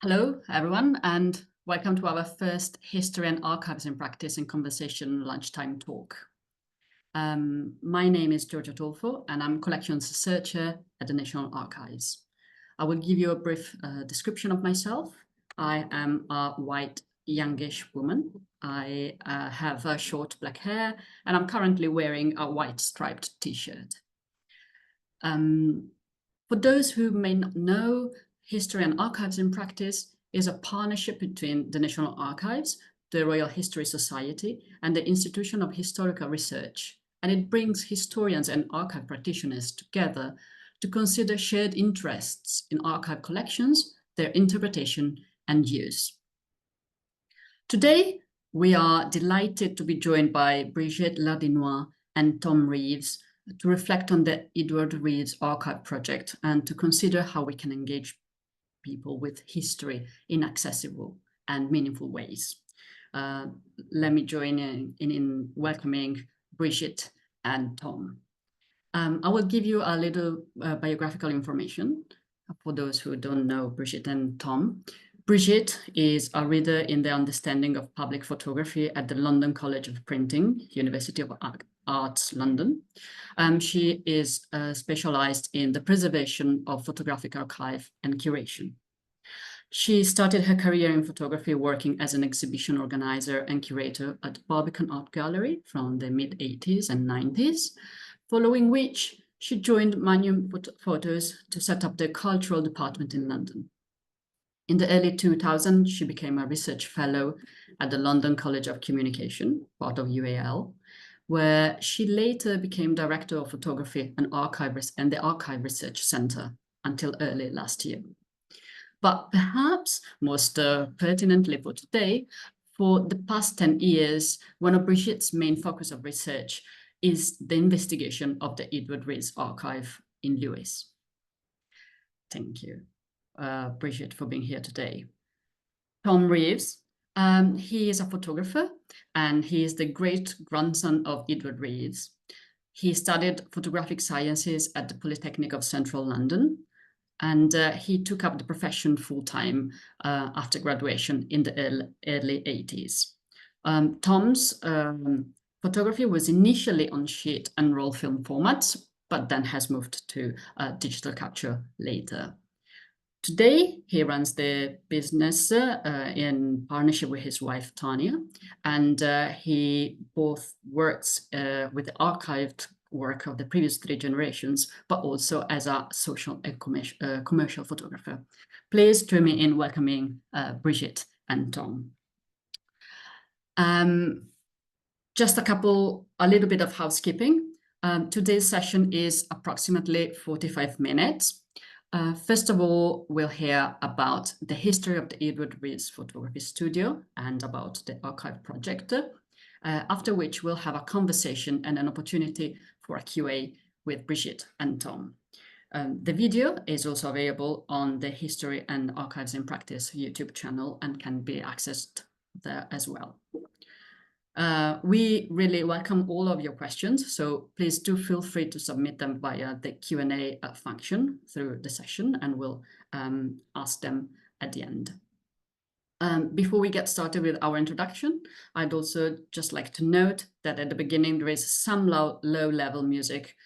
Hello, everyone, and welcome to our first History and Archives in Practice and Conversation lunchtime talk. My name is Giorgia Tolfo, and I'm Collections Researcher at the National Archives. I will give you a brief description of myself. I am a white, youngish woman. I have short black hair, and I'm currently wearing a white striped t-shirt. For those who may not know, History and Archives in Practice is a partnership between the National Archives, the Royal History Society, and the Institution of Historical Research. And it brings historians and archive practitioners together to consider shared interests in archive collections, their interpretation and use. Today, we are delighted to be joined by Brigitte Lardinois and Tom Reeves to reflect on the Edward Reeves Archive project and to consider how we can engage people with history in accessible and meaningful ways. Let me join in welcoming Brigitte and Tom. I will give you a little biographical information for those who don't know Brigitte and Tom. Brigitte is a reader in the understanding of public photography at the London College of Printing, University of Arts, London. She is specialized in the preservation of photographic archive and curation. She started her career in photography working as an exhibition organizer and curator at Barbican Art Gallery from the mid-80s and 90s, following which she joined Magnum Photos to set up the cultural department in London. In the early 2000s, she became a research fellow at the London College of Communication, part of UAL, where she later became director of photography and the Archive Research Centre until early last year. But perhaps most pertinently for today, for the past 10 years, one of Brigitte's main focus of research is the investigation of the Edward Reeves Archive in Lewes. Thank you, Brigitte, for being here today. Tom Reeves, he is a photographer and he is the great-grandson of Edward Reeves. He studied photographic sciences at the Polytechnic of Central London, and he took up the profession full-time after graduation in the early 80s. Tom's photography was initially on sheet and roll film formats, but then has moved to digital capture later. Today, he runs the business in partnership with his wife, Tanya, and he both works with the archived work of the previous 3 generations, but also as a social and commercial photographer. Please join me in welcoming Brigitte and Tom. Just a little bit of housekeeping. Today's session is approximately 45 minutes. First of all, we'll hear about the history of the Edward Reeves Photography Studio and about the archive project, after which we'll have a conversation and an opportunity for a QA with Brigitte and Tom. The video is also available on the History and Archives in Practice YouTube channel and can be accessed there as well. We really welcome all of your questions, so please do feel free to submit them via the Q&A function through the session, and we'll ask them at the end. Before we get started with our introduction, I'd also just like to note that at the beginning there is some low-level music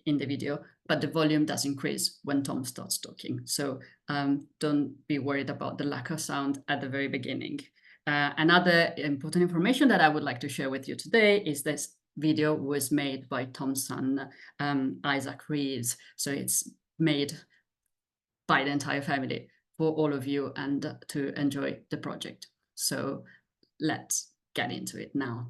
in the video, but the volume does increase when Tom starts talking. So don't be worried about the lack of sound at the very beginning. Another important information that I would like to share with you today is this video was made by Tom's son, Isaac Reeves. So it's made by the entire family for all of you and to enjoy the project. So let's get into it now.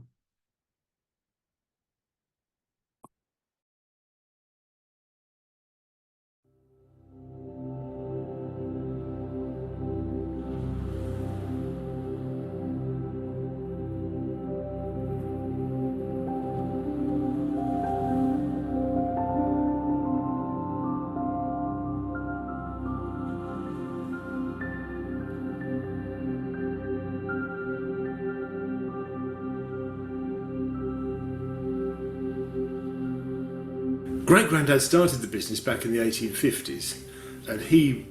Great-granddad started the business back in the 1850s, and he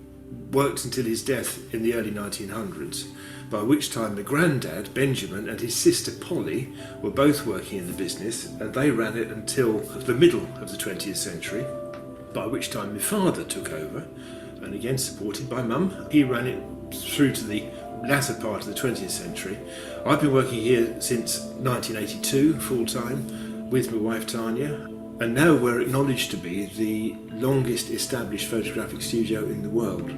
worked until his death in the early 1900s, by which time the granddad, Benjamin, and his sister Polly were both working in the business, and they ran it until the middle of the 20th century, by which time my father took over, and again supported by Mum. He ran it through to the latter part of the 20th century. I've been working here since 1982, full-time, with my wife Tanya, and now we're acknowledged to be the longest established photographic studio in the world.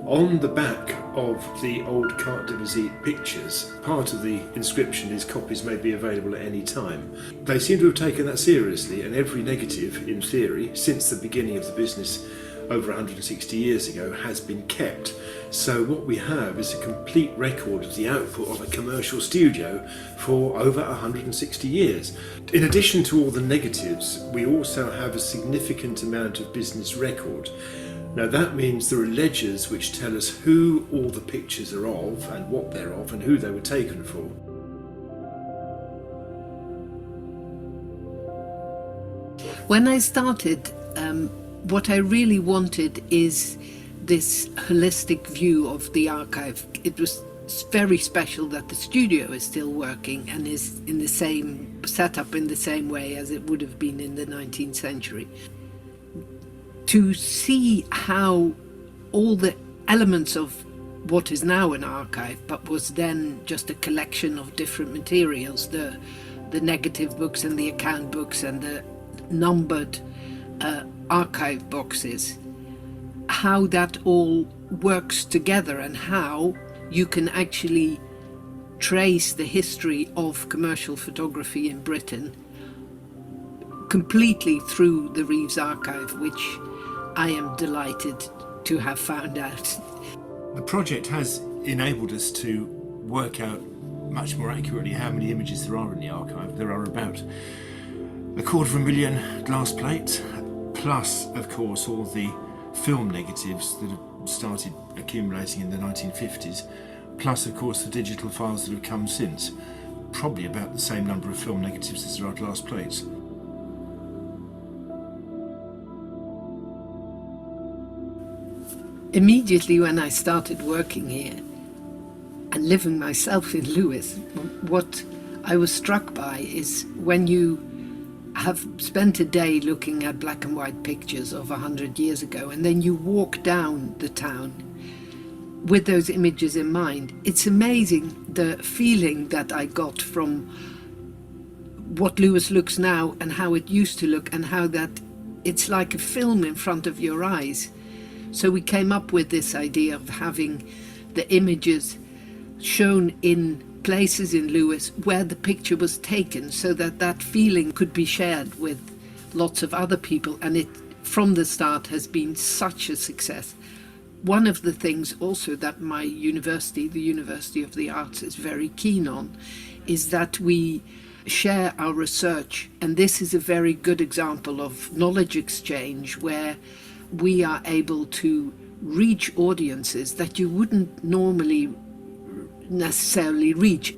On the back of the old carte de visite pictures, part of the inscription is copies may be available at any time. They seem to have taken that seriously, and every negative, in theory, since the beginning of the business over 160 years ago, has been kept. So what we have is a complete record of the output of a commercial studio for over 160 years. In addition to all the negatives, we also have a significant amount of business record. Now that means there are ledgers which tell us who all the pictures are of and what they're of and who they were taken for. When I started, what I really wanted is this holistic view of the archive. It was very special that the studio is still working and is in the same setup in the same way as it would have been in the 19th century. To see how all the elements of what is now an archive, but was then just a collection of different materials, the negative books and the account books and the numbered archive boxes, how that all works together and how you can actually trace the history of commercial photography in Britain completely through the Reeves archive, which I am delighted to have found out. The project has enabled us to work out much more accurately how many images there are in the archive. There are about 250,000 glass plates, plus of course all the film negatives that have started accumulating in the 1950s, plus of course the digital files that have come since. Probably about the same number of film negatives as there are glass plates. Immediately when I started working here and living myself in Lewes, what I was struck by is when you have spent a day looking at black and white pictures of 100 years ago and then you walk down the town with those images in mind, it's amazing the feeling that I got from what Lewes looks now and how it used to look, and how that it's like a film in front of your eyes. So we came up with this idea of having the images shown in places in Lewes where the picture was taken, so that that feeling could be shared with lots of other people, and it from the start has been such a success. One of the things also that my university, the University of the Arts, is very keen on is that we share our research, and this is a very good example of knowledge exchange where we are able to reach audiences that you wouldn't normally necessarily reach.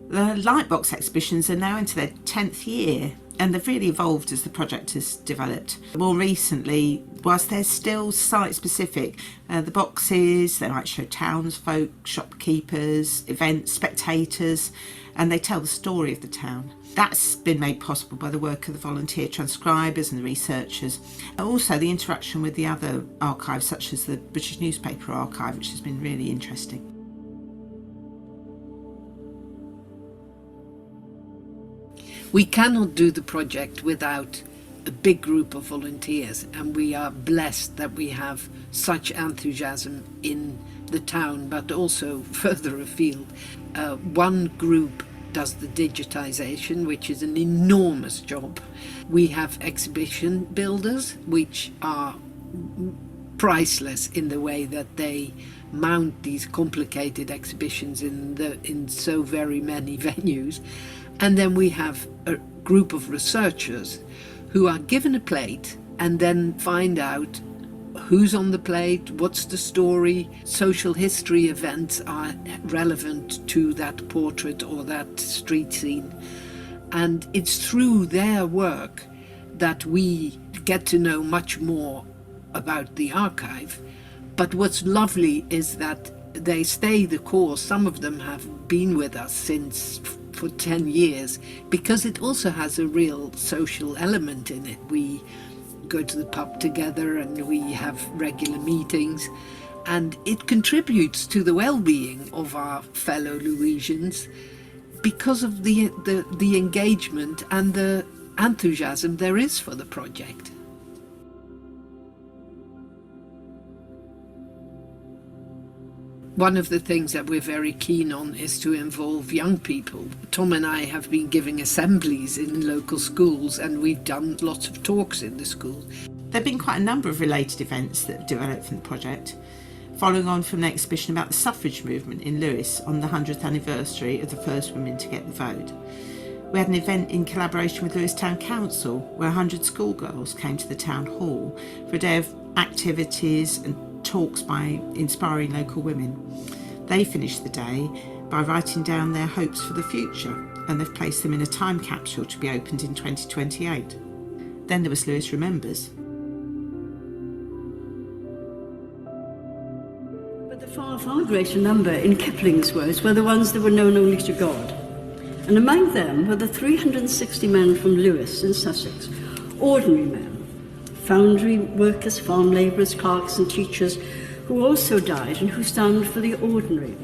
The Lightbox exhibitions are now into their 10th year, and they've really evolved as the project has developed. More recently, whilst they're still site-specific, the boxes, they might show townsfolk, shopkeepers, events, spectators, and they tell the story of the town. That's been made possible by the work of the volunteer transcribers and the researchers. Also the interaction with the other archives, such as the British Newspaper Archive, which has been really interesting. We cannot do the project without a big group of volunteers, and we are blessed that we have such enthusiasm in the town, but also further afield. One group does the digitization, which is an enormous job. We have exhibition builders, which are priceless in the way that they mount these complicated exhibitions in so very many venues. And then we have a group of researchers who are given a plate and then find out who's on the plate, what's the story, social history events are relevant to that portrait or that street scene. And it's through their work that we get to know much more about the archive. But what's lovely is that they stay the course. Some of them have been with us since for 10 years, because it also has a real social element in it. We go to the pub together and we have regular meetings, and it contributes to the well-being of our fellow Louisians because of the engagement and the enthusiasm there is for the project. One of the things that we're very keen on is to involve young people. Tom and I have been giving assemblies in local schools, and we've done lots of talks in the schools. There have been quite a number of related events that have developed from the project, following on from the exhibition about the suffrage movement in Lewes on the 100th anniversary of the first women to get the vote. We had an event in collaboration with Lewes Town Council where 100 schoolgirls came to the town hall for a day of activities and talks by inspiring local women. They finished the day by writing down their hopes for the future, and they've placed them in a time capsule to be opened in 2028. Then there was Lewes Remembers. But the far, far greater number, in Kipling's words, were the ones that were known only to God. And among them were the 360 men from Lewes in Sussex, ordinary men, foundry workers, farm labourers, clerks and teachers, who also died and who stand for the ordinary.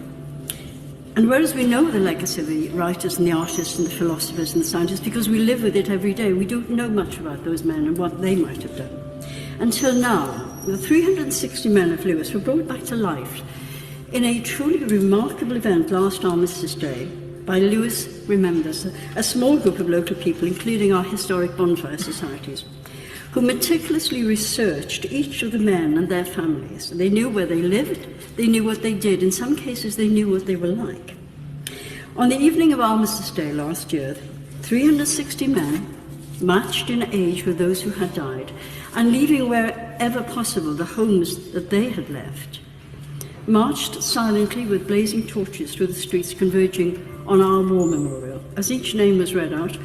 And whereas we know the legacy of the writers and the artists and the philosophers and the scientists, because we live with it every day, we don't know much about those men and what they might have done. Until now, the 360 men of Lewes were brought back to life in a truly remarkable event last Armistice Day by Lewes Remembers, a small group of local people, including our historic bonfire societies, who meticulously researched each of the men and their families. They knew where they lived, they knew what they did, in some cases they knew what they were like. On the evening of Armistice Day last year, 360 men, matched in age with those who had died, and leaving wherever possible the homes that they had left, marched silently with blazing torches through the streets converging on our war memorial. As each name was read out,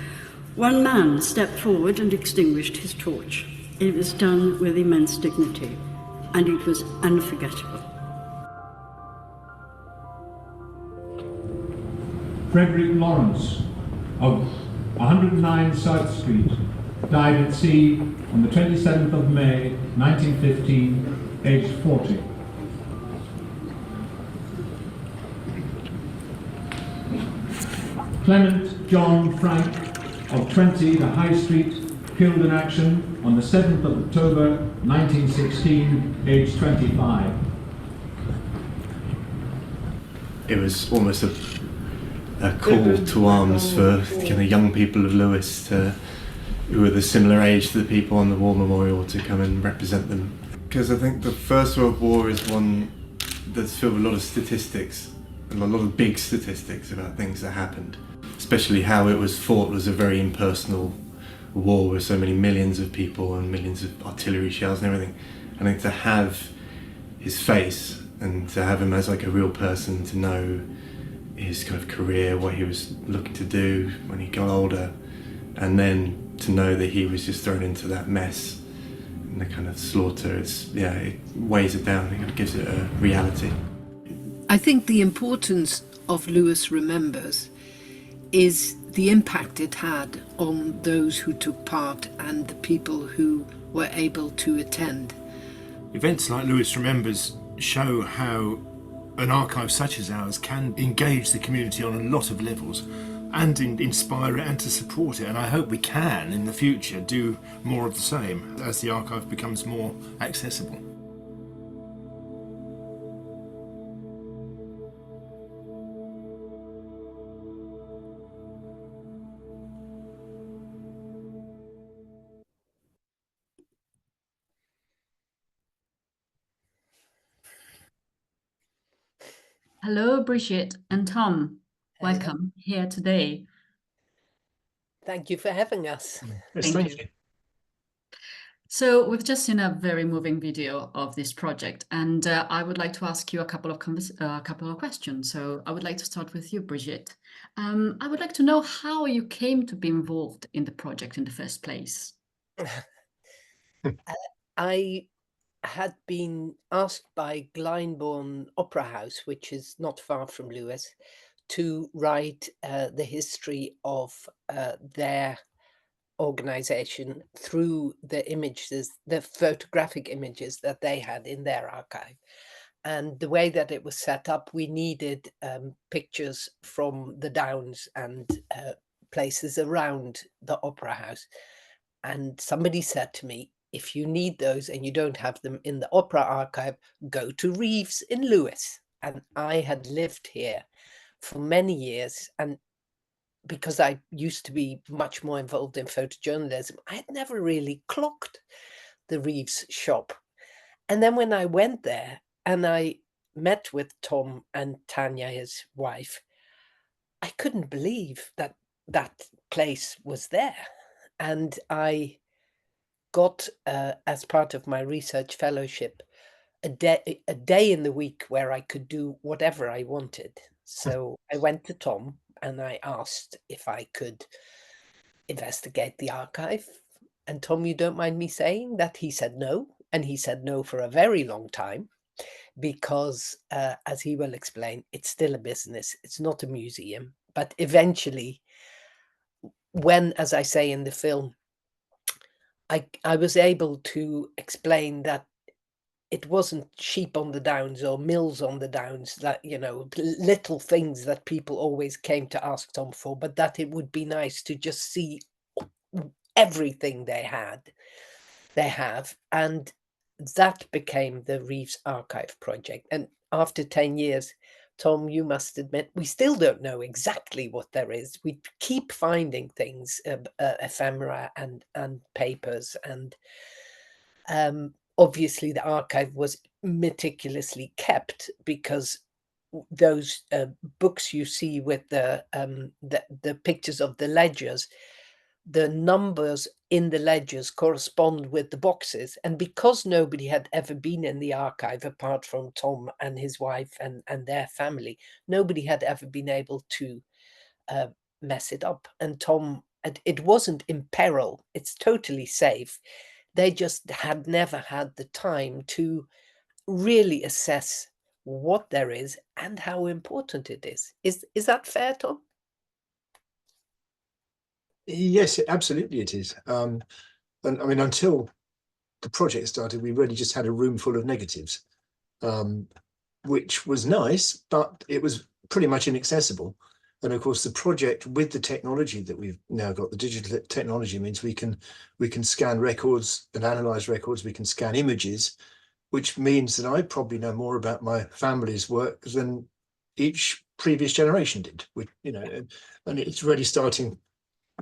one man stepped forward and extinguished his torch. It was done with immense dignity, and it was unforgettable. Frederick Lawrence of 109 South Street died at sea on the 27th of May 1915, aged 40. Clement John Frank of 20 the High Street, killed in action on the 7th of October 1916, aged 25. It was almost a call to arms for kind of young people of Lewes who were the similar age to the people on the War Memorial to come and represent them. Because I think the First World War is one that's filled with a lot of statistics, and a lot of big statistics about things that happened. Especially how it was fought was a very impersonal war with so many millions of people and millions of artillery shells and everything. I think to have his face and to have him as like a real person, to know his kind of career, what he was looking to do when he got older, and then to know that he was just thrown into that mess and the kind of slaughter, it weighs it down, it gives it a reality. I think the importance of Lewes Remembers is the impact it had on those who took part and the people who were able to attend. Events like Lewes Remembers show how an archive such as ours can engage the community on a lot of levels and inspire it and to support it, and I hope we can in the future do more of the same as the archive becomes more accessible. Hello, Brigitte and Tom. Hello. Welcome here today. Thank you for having us. Thank you. So we've just seen a very moving video of this project, and I would like to ask you a couple of questions. So I would like to start with you, Brigitte. I would like to know how you came to be involved in the project in the first place. I had been asked by Glyndebourne Opera House, which is not far from Lewes, to write the history of their organization through the images, the photographic images that they had in their archive. And the way that it was set up, we needed pictures from the Downs and places around the Opera House. And somebody said to me, if you need those and you don't have them in the Opera Archive, go to Reeves in Lewes. And I had lived here for many years, and because I used to be much more involved in photojournalism, I had never really clocked the Reeves shop. And then when I went there and I met with Tom and Tanya, his wife, I couldn't believe that that place was there. And I got, as part of my research fellowship, a day in the week where I could do whatever I wanted. So I went to Tom and I asked if I could investigate the archive. And Tom, you don't mind me saying that he said no. And he said no for a very long time, because as he will explain, it's still a business. It's not a museum. But eventually, when, as I say in the film, I was able to explain that it wasn't sheep on the downs or mills on the downs, that, you know, little things that people always came to ask Tom for, but that it would be nice to just see everything they have. And that became the Reeves Archive project. And after 10 years, Tom, you must admit, we still don't know exactly what there is. We keep finding things, ephemera and papers, and obviously the archive was meticulously kept, because those books you see with the pictures of the ledgers, the numbers in the ledgers correspond with the boxes. And because nobody had ever been in the archive apart from Tom and his wife and their family, nobody had ever been able to mess it up. And Tom, it wasn't in peril, it's totally safe. They just had never had the time to really assess what there is and how important it is. Is that fair, Tom? Yes, absolutely it is. And I mean, until the project started, we really just had a room full of negatives, which was nice, but it was pretty much inaccessible. And of course, the project, with the technology that we've now got, the digital technology, means we can scan records and analyze records. We can scan images, which means that I probably know more about my family's work than each previous generation did. You know, and it's really starting.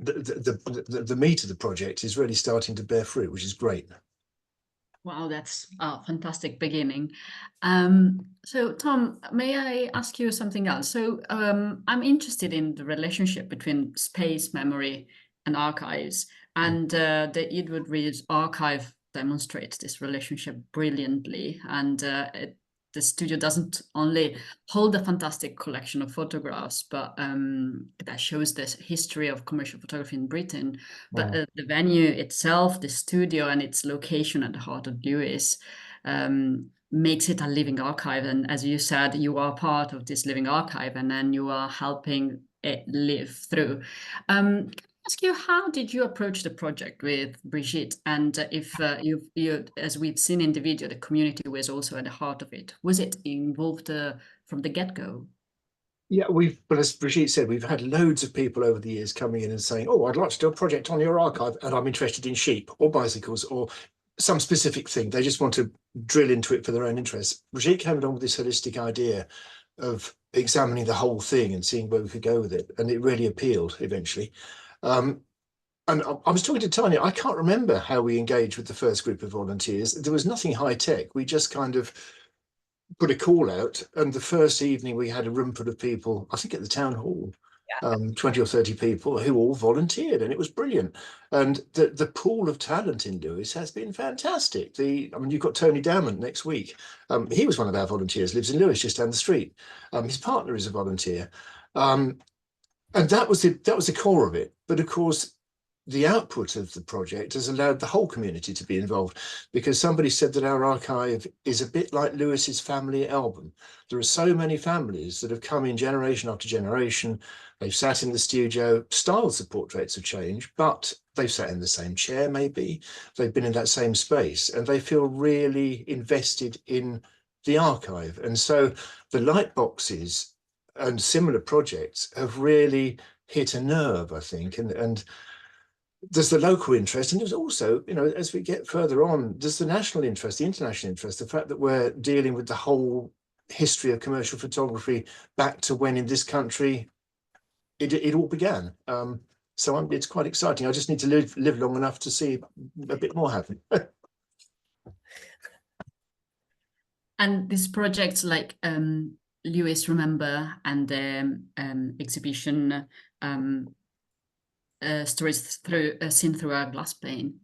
The meat of the project is really starting to bear fruit, which is great. Wow, that's a fantastic beginning. So, Tom, may I ask you something else? So, I'm interested in the relationship between space, memory, and archives, and the Edward Reeves Archive demonstrates this relationship brilliantly. And the studio doesn't only hold a fantastic collection of photographs, but that shows the history of commercial photography in Britain. But the venue itself, the studio, and its location at the heart of Lewes makes it a living archive. And as you said, you are part of this living archive, and then you are helping it live through. Can I ask you, how did you approach the project with Brigitte? And if you, as we've seen in the video, the community was also at the heart of it. Was it involved from the get-go? Yeah, but as Brigitte said, we've had loads of people over the years coming in and saying, oh, I'd like to do a project on your archive, and I'm interested in sheep or bicycles or some specific thing. They just want to drill into it for their own interest. Brigitte came along with this holistic idea of examining the whole thing and seeing where we could go with it, and it really appealed eventually. And I was talking to Tanya, I can't remember how we engaged with the first group of volunteers. There was nothing high tech. We just kind of put a call out, and the first evening we had a room full of people, I think at the town hall, 20 or 30 people who all volunteered, and it was brilliant. And the pool of talent in Lewes has been fantastic. I mean, you've got Tony Dowman next week. He was one of our volunteers, lives in Lewes, just down the street. His partner is a volunteer. And that was the core of it. But of course, the output of the project has allowed the whole community to be involved, because somebody said that our archive is a bit like Lewis's family album. There are so many families that have come in generation after generation. They've sat in the studio. Styles of portraits have changed, but they've sat in the same chair, maybe. They've been in that same space, and they feel really invested in the archive. And so the light boxes and similar projects have really hit a nerve, I think, and there's the local interest, and there's also, you know, as we get further on, there's the national interest, the international interest, the fact that we're dealing with the whole history of commercial photography back to when in this country it all began. So it's quite exciting. I just need to live long enough to see a bit more happen. And these projects like Lewis Remember and the exhibition stories seen through a glass pane.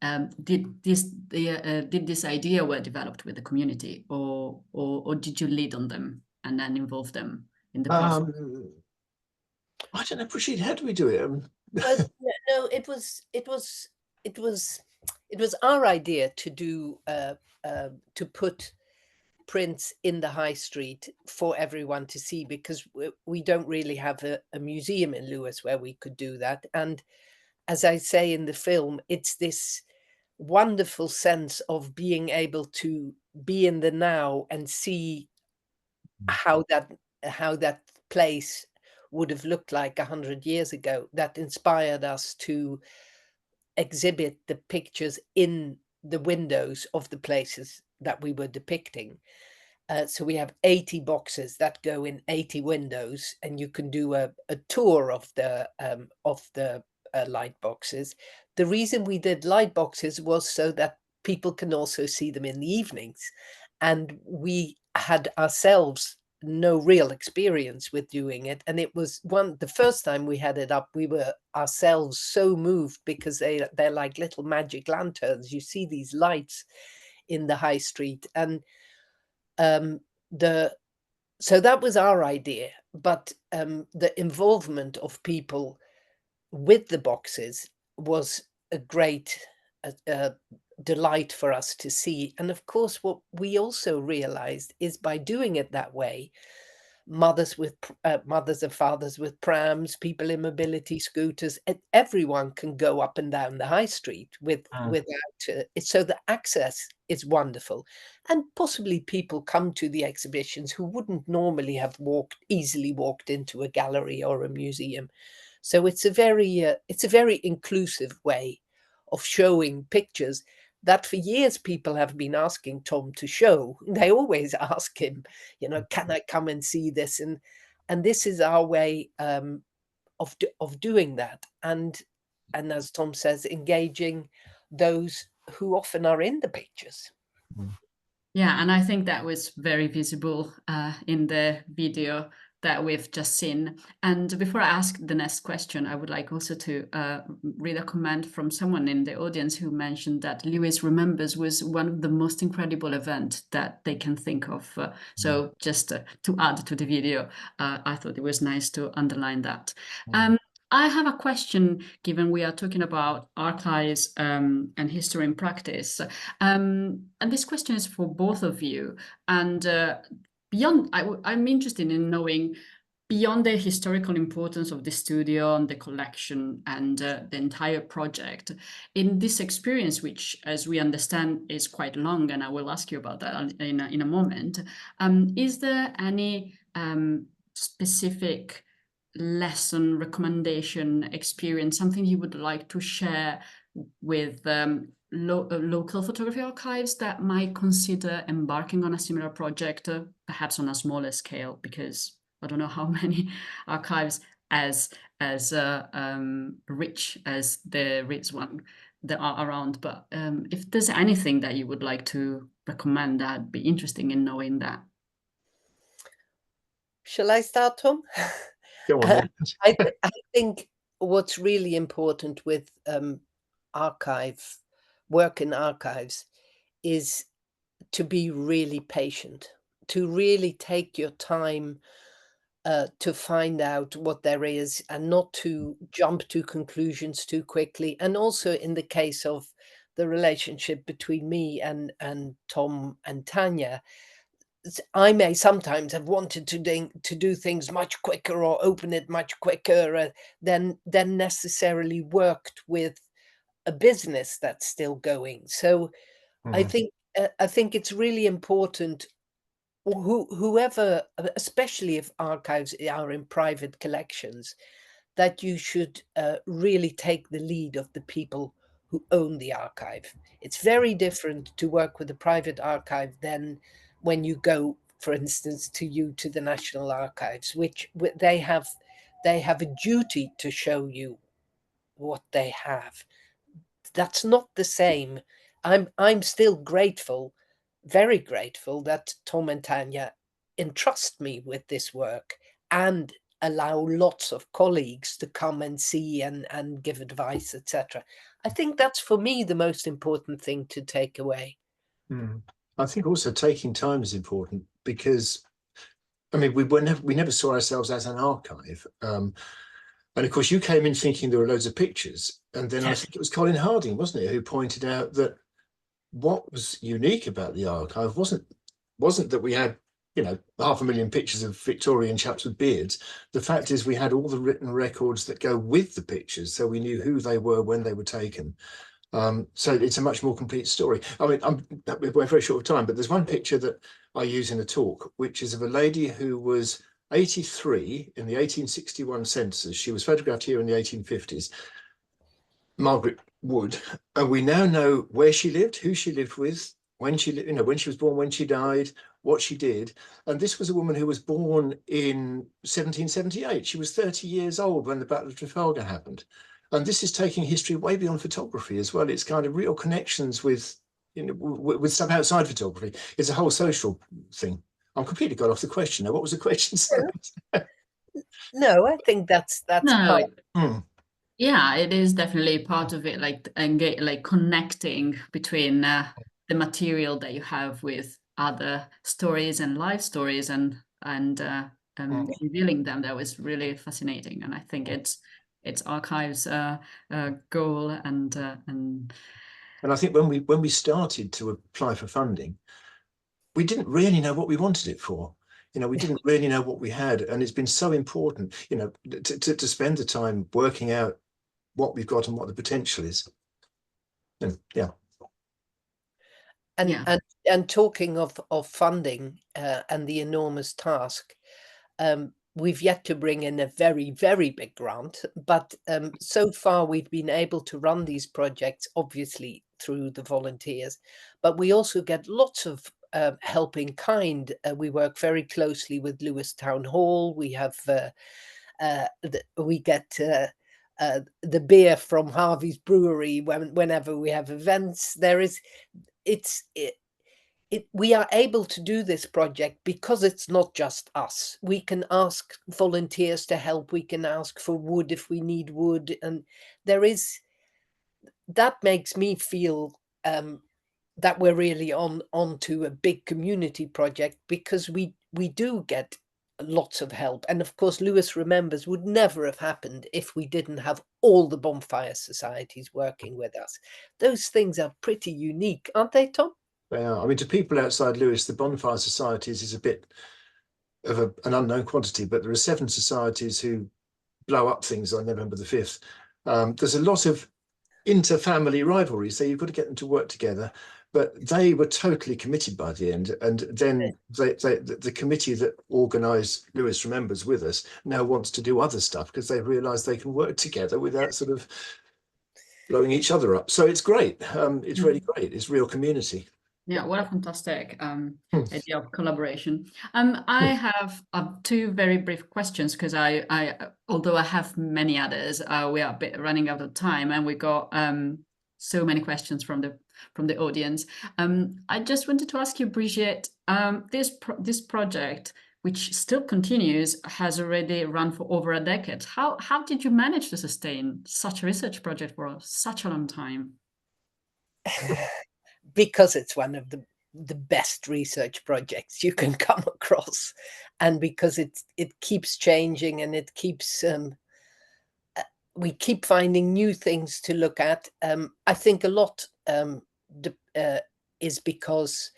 Did this idea were developed with the community, or did you lead on them and then involve them in the process? I don't know, Brigitte, how do we do it? No, it was our idea to do to put prints in the high street for everyone to see, because we don't really have a museum in Lewis where we could do that. And as I say in the film, it's this wonderful sense of being able to be in the now and see how that place would have looked like 100 years ago, that inspired us to exhibit the pictures in the windows of the places that we were depicting. So we have 80 boxes that go in 80 windows, and you can do a tour of the light boxes. The reason we did light boxes was so that people can also see them in the evenings. And we had ourselves no real experience with doing it. And it was the first time we had it up, we were ourselves so moved, because they're like little magic lanterns. You see these lights in the high street. And so that was our idea. But the involvement of people with the boxes was a great delight for us to see. And of course, what we also realized is, by doing it that way, mothers and fathers with prams, people in mobility scooters, everyone can go up and down the high street without so the access is wonderful. And possibly people come to the exhibitions who wouldn't normally have easily walked into a gallery or a museum. So it's a very inclusive way of showing pictures that for years people have been asking Tom to show. They always ask him, you know, can I come and see this? And this is our way of doing that. And as Tom says, engaging those who often are in the pictures. Yeah, and I think that was very visible in the video that we've just seen. And before I ask the next question, I would like also to read a comment from someone in the audience who mentioned that Lewis Remembers was one of the most incredible events that they can think of. So just to add to the video, I thought it was nice to underline that. I have a question, given we are talking about archives and history in practice. And this question is for both of you. And beyond, I'm interested in knowing, beyond the historical importance of the studio and the collection and the entire project, in this experience, which, as we understand, is quite long, and I will ask you about that in a moment, is there any specific lesson, recommendation, experience, something you would like to share with local photography archives that might consider embarking on a similar project, perhaps on a smaller scale, because I don't know how many archives as rich as the Reeves one there are around, but if there's anything that you would like to recommend, that'd be interesting in knowing that. Shall I start, Tom? Go on then. I think what's really important with work in archives is to be really patient, to really take your time to find out what there is and not to jump to conclusions too quickly. And also in the case of the relationship between me and Tom and Tanya, I may sometimes have wanted to do things much quicker or open it much quicker than necessarily worked with a business that's still going. So I think it's really important, whoever, especially if archives are in private collections, that you should really take the lead of the people who own the archive. It's very different to work with a private archive than when you go, for instance, to the National Archives, which they have a duty to show you what they have. That's not the same. I'm still grateful, very grateful, that Tom and Tanya entrust me with this work and allow lots of colleagues to come and see and give advice, etc. I think that's, for me, the most important thing to take away. I think also taking time is important, because I mean, we never saw ourselves as an archive. And of course, you came in thinking there were loads of pictures, and then I think it was Colin Harding, wasn't it, who pointed out that what was unique about the archive wasn't that we had, 500,000 pictures of Victorian chaps with beards. The fact is, we had all the written records that go with the pictures, so we knew who they were when they were taken. So it's a much more complete story. I mean, we're very short of time, but there's one picture that I use in a talk, which is of a lady who was 83 in the 1861 census. She was photographed here in the 1850s, Margaret Wood, and we now know where she lived, who she lived with, when she lived, when she was born, when she died, what she did. And this was a woman who was born in 1778. She was 30 years old when the Battle of Trafalgar happened. And this is taking history way beyond photography as well. It's kind of real connections with, with stuff outside photography. It's a whole social thing. I'm completely got off the question now. What was the question? No, I think that's No, part. yeah, it is definitely part of it, like connecting between the material that you have with other stories and life stories, and revealing them. That was really fascinating, and I think it's archives' goal and I think when we started to apply for funding, we didn't really know what we wanted it for. We didn't really know what we had, and it's been so important, to spend the time working out what we've got and what the potential is. And yeah. And talking of funding and the enormous task, we've yet to bring in a very, very big grant, but so far we've been able to run these projects, obviously through the volunteers, but we also get lots of help in kind. We work very closely with Lewes Town Hall. We have we get the beer from Harvey's Brewery whenever we have events. We are able to do this project because it's not just us. We can ask volunteers to help. We can ask for wood if we need wood, and that makes me feel that we're really onto a big community project, because we do get lots of help. And of course, Lewes Remembers would never have happened if we didn't have all the bonfire societies working with us. Those things are pretty unique, aren't they, Tom? They are. I mean, to people outside Lewes, the bonfire societies is a bit of an unknown quantity, but there are 7 societies who blow up things on November the 5th. There's a lot of inter-family rivalry, so you've got to get them to work together. But they were totally committed by the end, and then the committee that organised Lewes Remembers with us now wants to do other stuff because they've realised they can work together without sort of blowing each other up. So it's great. It's really great. It's real community. Yeah, what a fantastic idea of collaboration. I have 2 very brief questions, because I although I have many others, we are a bit running out of time, and we got so many questions from the audience. I just wanted to ask you, Brigitte, this project, which still continues, has already run for over a decade. How did you manage to sustain such a research project for such a long time? Because it's one of the best research projects you can come across. and because it keeps changing, and it keeps we keep finding new things to look at. I think a lot is because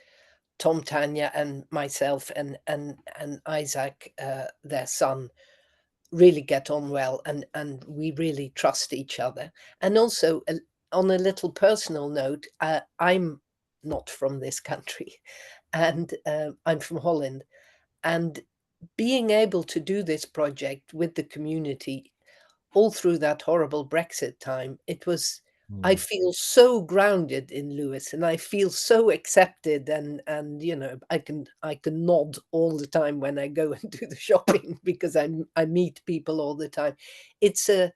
Tom, Tanya, and myself, and Isaac, their son, really get on well, and we really trust each other. And also, on a little personal note, I'm not from this country, and I'm from Holland, and being able to do this project with the community all through that horrible Brexit time, it was, I feel so grounded in Lewis, and I feel so accepted, and you know, I can nod all the time when I go and do the shopping, because I meet people all the time. It's a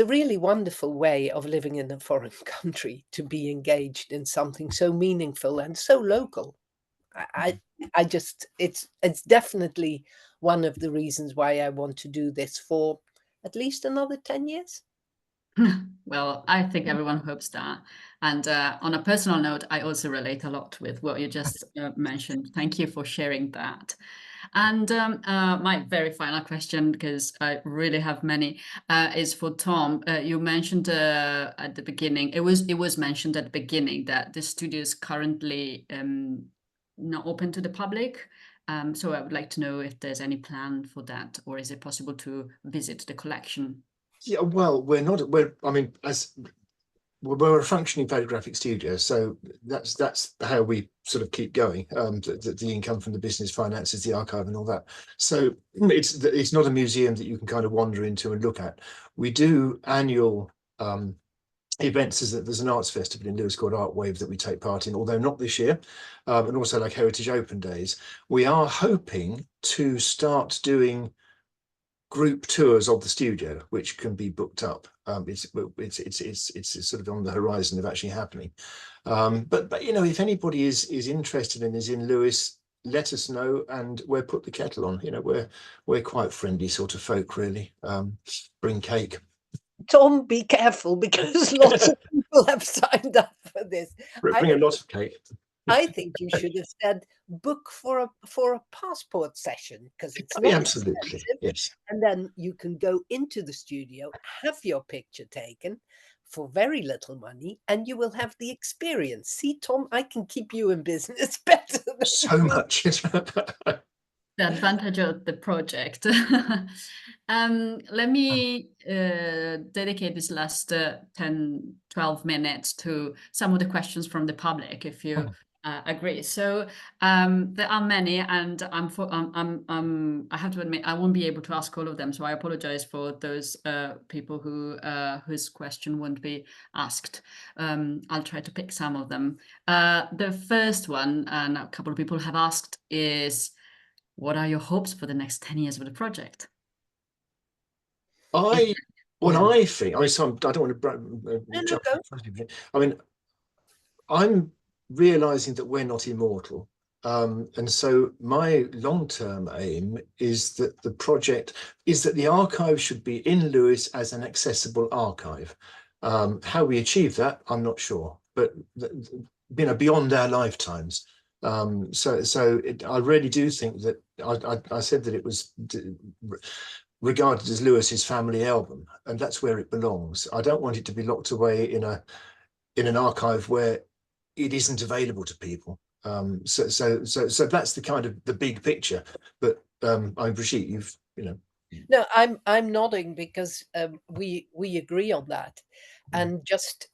really wonderful way of living in a foreign country, to be engaged in something so meaningful and so local. I just, it's definitely one of the reasons why I want to do this for at least another 10 years. Well, I think everyone hopes that. And on a personal note, I also relate a lot with what you just mentioned. Thank you for sharing that. And my very final question, because I really have many, is for Tom. You mentioned at the beginning, it was mentioned at the beginning that the studio is currently not open to the public. So I would like to know if there's any plan for that, or is it possible to visit the collection? Yeah, well, we're a functioning photographic studio, so that's how we sort of keep going. The income from the business finances the archive and all that. So it's not a museum that you can kind of wander into and look at. We do annual events. There's an arts festival in Lewes called Art Wave that we take part in, although not this year, and also like Heritage Open Days. We are hoping to start doing group tours of the studio, which can be booked up. It's sort of on the horizon of actually happening. But you know, if anybody is interested and is in Lewes, let us know, and we'll put the kettle on. You know, we're quite friendly sort of folk, really. Bring cake. Tom, be careful, because lots of people have signed up for this. Bring a lot of cake. I think you should have said book for a passport session, because it's not absolutely expensive. Yes. And then you can go into the studio, have your picture taken for very little money, and you will have the experience. See, Tom, I can keep you in business better than So much. The advantage of the project. Let me dedicate this last 10, 12 minutes to some of the questions from the public, if you agree. So there are many, and I have to admit, I won't be able to ask all of them. So I apologize for those people whose question won't be asked. I'll try to pick some of them. The first one, and a couple of people have asked, is, what are your hopes for the next 10 years of the project? I think, I don't want to jump in front of you. I mean, I'm realizing that we're not immortal. And so my long-term aim is that the archive should be in Lewes as an accessible archive. How we achieve that, I'm not sure, but you know, beyond our lifetimes. I really do think that I said that it was regarded as Lewis's family album, and that's where it belongs. I don't want it to be locked away in an archive where it isn't available to people. So that's the kind of the big picture. But I'm Brigitte, you know. No, I'm nodding, because we agree on that. And just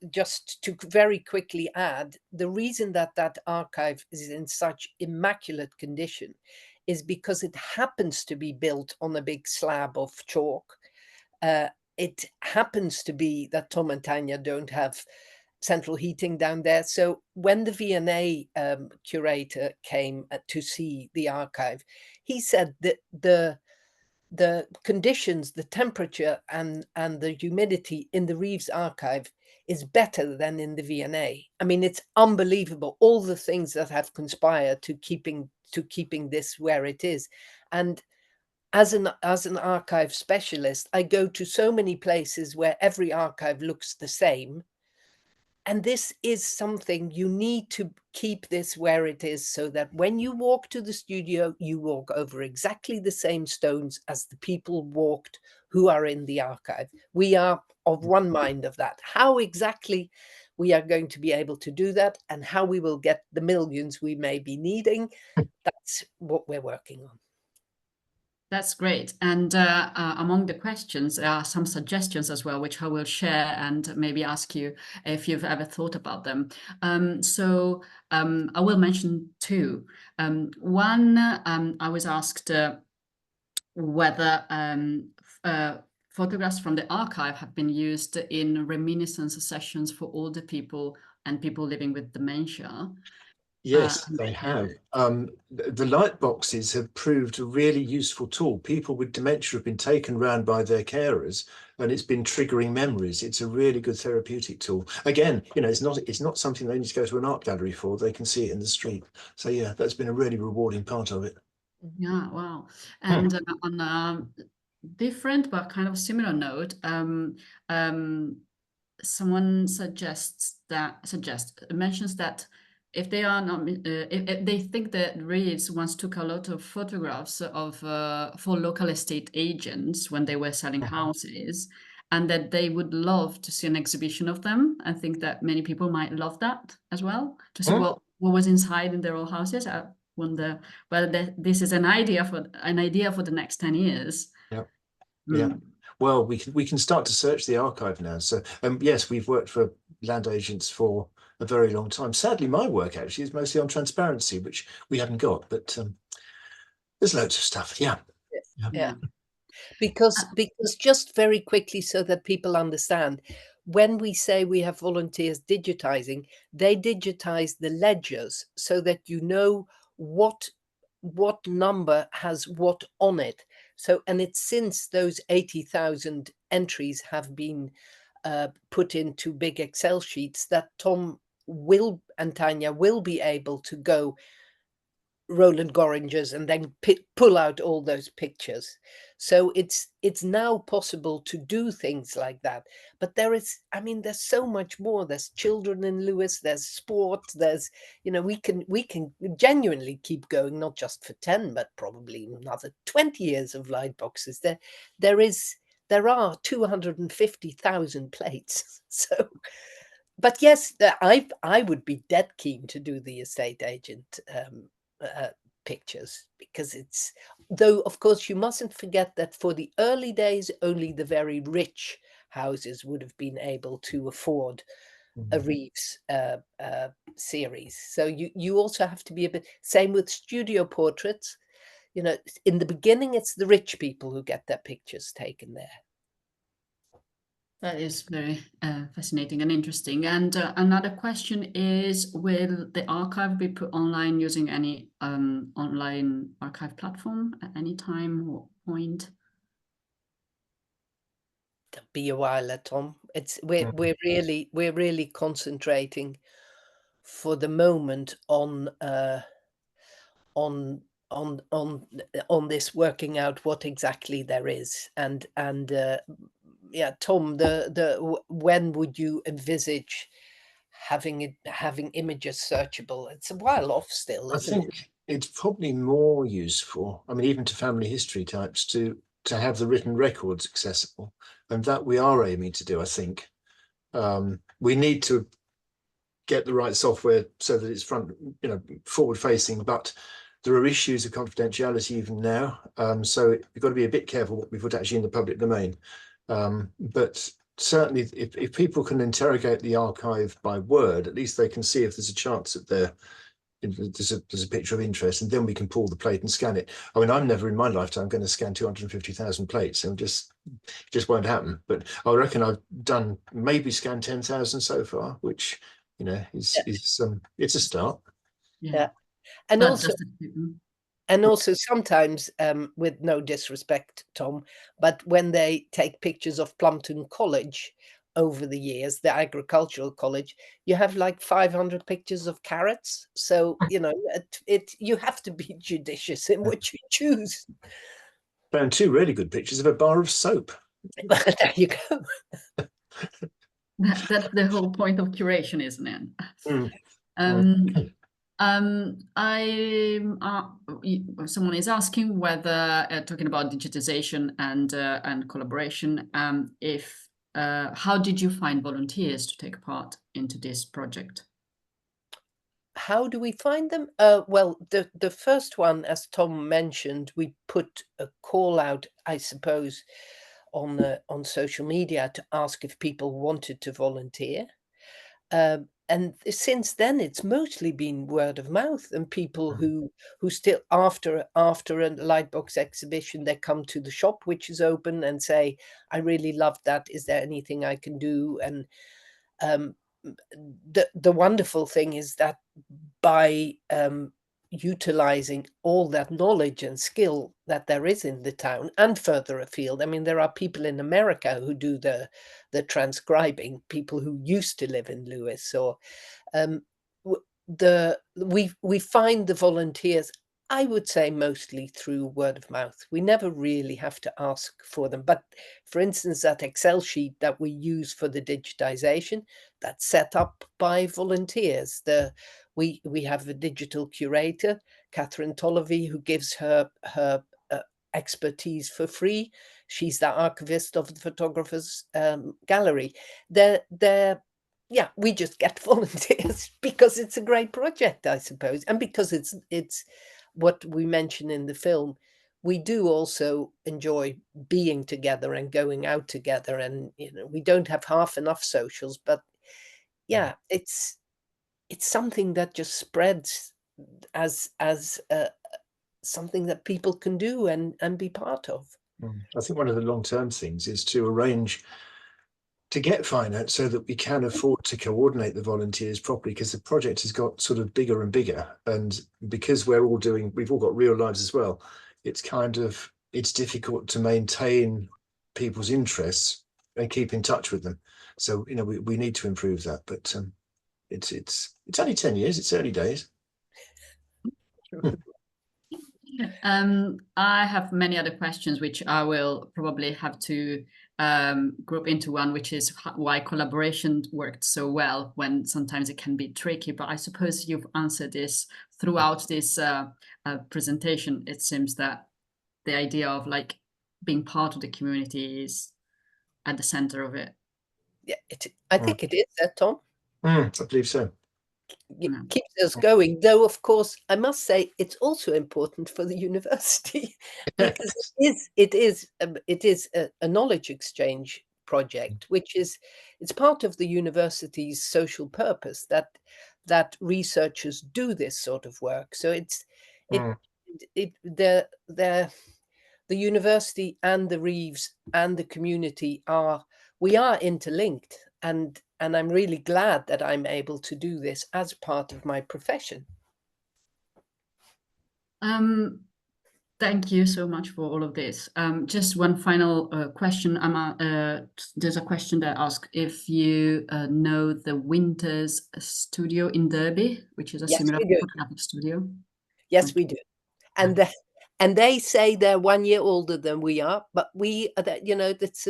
to very quickly add, the reason that archive is in such immaculate condition is because it happens to be built on a big slab of chalk. It happens to be that Tom and Tanya don't have central heating down there. So when the V&A curator came to see the archive, he said that the conditions, the temperature and the humidity in the Reeves archive is better than in the V&A. I mean, it's unbelievable, all the things that have conspired to keeping this where it is. And as an archive specialist, I go to so many places where every archive looks the same. And this is something you need to keep this where it is, so that when you walk to the studio, you walk over exactly the same stones as the people walked who are in the archive. We are of one mind of that. How exactly we are going to be able to do that, and how we will get the millions we may be needing, that's what we're working on. That's great. And among the questions, there are some suggestions as well, which I will share and maybe ask you if you've ever thought about them. I will mention two. One, I was asked whether photographs from the archive have been used in reminiscence sessions for older people and people living with dementia. Yes, they have. The light boxes have proved a really useful tool. People with dementia have been taken round by their carers, and it's been triggering memories. It's a really good therapeutic tool. Again, you know, it's not something they need to go to an art gallery for. They can see it in the street. So yeah, that's been a really rewarding part of it. Yeah, wow. And on a different but kind of similar note, someone mentions that if they are not, if they think that Reeves once took a lot of photographs of for local estate agents when they were selling houses, and that they would love to see an exhibition of them. I think that many people might love that as well, to see what was inside in their old houses. I wonder whether this is an idea for the next 10 years. Yeah. Yeah. Well, we can start to search the archive now. So yes, we've worked for land agents for a very long time. Sadly, my work actually is mostly on transparency, which we haven't got, but there's loads of stuff. Yeah. Because just very quickly, so that people understand, when we say we have volunteers digitizing, they digitize the ledgers so that you know what number has what on it. So, and it's since those 80,000 entries have been put into big Excel sheets that Tom and Tanya will be able to go Roland Gorringers and then pull out all those pictures. So it's now possible to do things like that. But there's so much more. There's children in Lewis, there's sport, there's, we can genuinely keep going, not just for 10, but probably another 20 years of light boxes. There are 250,000 plates. So, but yes, I would be dead keen to do the estate agent pictures, because though of course you mustn't forget that for the early days only the very rich houses would have been able to afford a Reeves series. So you also have to be a bit, same with studio portraits, in the beginning it's the rich people who get their pictures taken there. That is very fascinating and interesting. And another question is, will the archive be put online using any online archive platform at any time or point? It'll be a while, Tom. We're really concentrating for the moment on this, working out what exactly there is, and yeah, Tom, when would you envisage having images searchable? It's a while off still, isn't it? I think it's probably more useful, I mean, even to family history types, to have the written records accessible, and that we are aiming to do. I think we need to get the right software so that it's forward facing, but there are issues of confidentiality even now, so we've got to be a bit careful what we put actually in the public domain. But certainly if people can interrogate the archive by word, at least they can see if there's a chance that there's a picture of interest, and then we can pull the plate and scan it. I mean, I'm never in my lifetime going to scan 250,000 plates, and just won't happen. But I reckon I've done maybe scanned 10,000 so far, which is it's a start. Yeah. And also sometimes, with no disrespect, Tom, but when they take pictures of Plumpton College over the years, the agricultural college, you have like 500 pictures of carrots. So, you have to be judicious in what you choose. Found two really good pictures of a bar of soap. There you go. That's the whole point of curation, isn't it? Mm. Someone is asking whether, talking about digitization and collaboration, if how did you find volunteers to take part into this project? How do we find them? Well, the first one, as Tom mentioned, we put a call out, I suppose, on social media to ask if people wanted to volunteer. And since then, it's mostly been word of mouth, and people who still after a Lightbox exhibition, they come to the shop, which is open, and say, "I really loved that. Is there anything I can do?" And the wonderful thing is that by utilizing all that knowledge and skill that there is in the town and further afield. I mean, there are people in America who do the transcribing, people who used to live in Lewis. Or we find the volunteers, I would say, mostly through word of mouth. We never really have to ask for them. But for instance, that Excel sheet that we use for the digitization, that's set up by volunteers. We have a digital curator, Catherine Tolfo, who gives her expertise for free. She's the archivist of the photographers gallery. Yeah, we just get volunteers because it's a great project, I suppose, and because it's what we mention in the film. We do also enjoy being together and going out together, and we don't have half enough socials, but yeah, it's something that just spreads as something that people can do and be part of. I think one of the long-term things is to arrange to get finance so that we can afford to coordinate the volunteers properly, because the project has got sort of bigger and bigger, and because we've all got real lives as well, it's difficult to maintain people's interests and keep in touch with them. So we need to improve that, but it's only 10 years, it's early days. I have many other questions, which I will probably have to group into one, which is why collaboration worked so well when sometimes it can be tricky. But I suppose you've answered this throughout this presentation. It seems that the idea of like being part of the community is at the center of it. Yeah, I think it is, Tom. I believe so. It keeps us going, though of course I must say it's also important for the university because it is a knowledge exchange project, which it's part of the university's social purpose that researchers do this sort of work. So the university and the Reeves and the community we are interlinked, and I'm really glad that I'm able to do this as part of my profession. Thank you so much for all of this. Just one final question. There's a question that asks if you know the Winters studio in Derby, which is a similar photographic studio. Yes, we do. And they say they're 1 year older than we are, but it's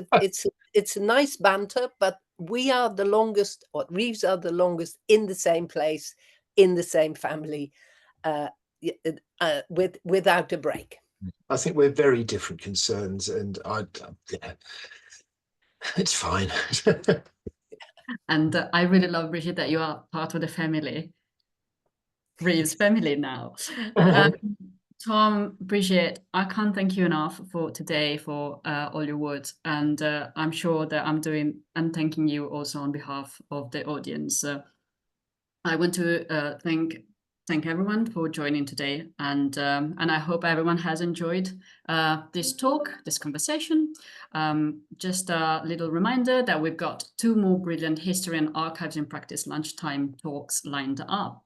a nice banter, but we are the longest, or Reeves are the longest in the same place, in the same family, without a break. I think we're very different concerns, and it's fine. And I really love, Brigitte, that you are part of the family, Reeves family now. Tom, Brigitte, I can't thank you enough for today, for all your words, and I'm sure that I'm thanking you also on behalf of the audience. I want to thank everyone for joining today, and I hope everyone has enjoyed this talk, this conversation. Just a little reminder that we've got 2 more brilliant history and archives in practice lunchtime talks lined up.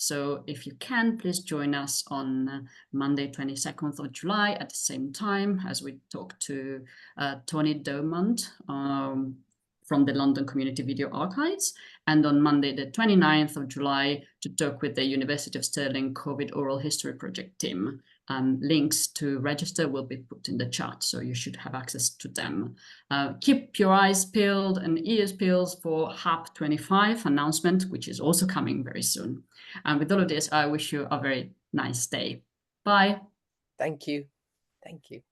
So if you can, please join us on Monday, 22nd of July at the same time as we talk to Tony Domont from the London Community Video Archives, and on Monday, the 29th of July, to talk with the University of Stirling COVID Oral History Project team links to register will be put in the chat, so you should have access to them. Keep your eyes peeled and ears peeled for HAP25 announcement, which is also coming very soon. And with all of this, I wish you a very nice day. Bye. Thank you. Thank you.